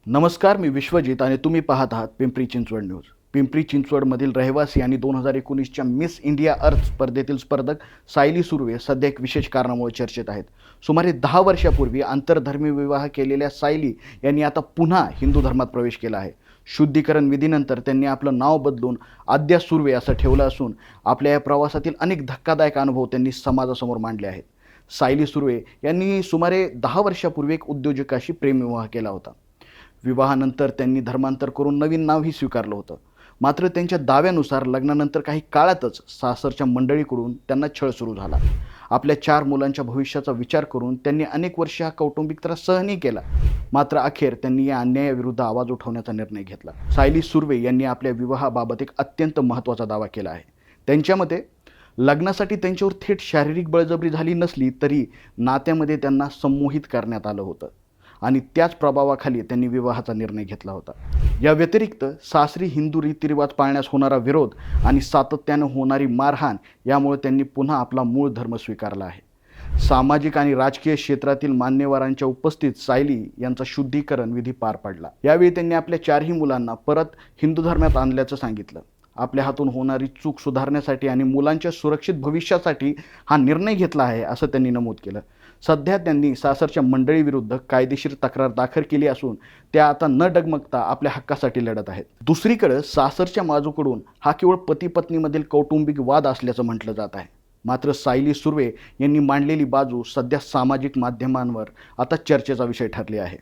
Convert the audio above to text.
नमस्कार, मी विश्वजित आणि तुम्ही पाहत आहात पिंपरी चिंचवड न्यूज. पिंपरी चिंचवडमधील रहिवासी आणि 2019च्या मिस इंडिया अर्थ स्पर्धेतील स्पर्धक सायली सुर्वे सध्या एक विशेष कारणामुळे चर्चेत आहेत. सुमारे 10 वर्षापूर्वी आंतरधर्मी विवाह केलेल्या सायली यांनी आता पुन्हा हिंदू धर्मात प्रवेश केला आहे. शुद्धीकरण विधीनंतर त्यांनी आपलं नाव बदलून आद्या सुर्वे असं ठेवलं असून आपल्या या प्रवासातील अनेक धक्कादायक अनुभव त्यांनी समाजासमोर मांडले आहेत. सायली सुर्वे यांनी सुमारे 10 वर्षापूर्वी एक उद्योजकाशी प्रेमविवाह केला होता. विवाहानंतर त्यांनी धर्मांतर करून नवीन नावही स्वीकारलं होतं. मात्र त्यांच्या दाव्यानुसार लग्नानंतर काही काळातच सासरच्या मंडळीकडून त्यांना छळ सुरू झाला. आपल्या 4 मुलांच्या भविष्याचा विचार करून त्यांनी अनेक वर्ष हा कौटुंबिक त्रास सहनही केला. मात्र अखेर त्यांनी या अन्यायाविरुद्ध आवाज उठवण्याचा निर्णय घेतला. सायली सुर्वे यांनी आपल्या विवाहाबाबत एक अत्यंत महत्त्वाचा दावा केला आहे. त्यांच्या मते लग्नासाठी त्यांच्यावर थेट शारीरिक बळजबरी झाली नसली तरी नात्यामध्ये त्यांना संमोहित करण्यात आलं होतं आणि त्याच प्रभावाखाली त्यांनी विवाहाचा निर्णय घेतला होता. या व्यतिरिक्त सासरी हिंदू रीतिरिवाज पाळण्यास होणारा विरोध आणि सातत्यानं होणारी मारहाण यामुळे त्यांनी पुन्हा आपला मूळ धर्म स्वीकारला आहे. सामाजिक आणि राजकीय क्षेत्रातील मान्यवरांच्या उपस्थितीत सायली यांचा शुद्धीकरण विधी पार पडला. यावेळी त्यांनी आपल्या 4ही मुलांना परत हिंदू धर्मात आणल्याचं सांगितलं. आपल्या हातून होणारी चूक सुधारण्यासाठी आणि मुलांच्या सुरक्षित भविष्यासाठी हा निर्णय घेतला आहे असं त्यांनी नमूद केलं. सध्या त्यांनी सासरच्या मंडळीविरुद्ध कायदेशीर तक्रार दाखल केली असून त्या आता न डगमगता आपल्या हक्कासाठी लढत आहेत. दुसरीकडे सासरच्या बाजूकडून हा केवळ पती पत्नीमधील कौटुंबिक वाद असल्याचं म्हटलं जात आहे. मात्र सायली सुर्वे यांनी मांडलेली बाजू सध्या सामाजिक माध्यमांवर आता चर्चेचा विषय ठरली आहे.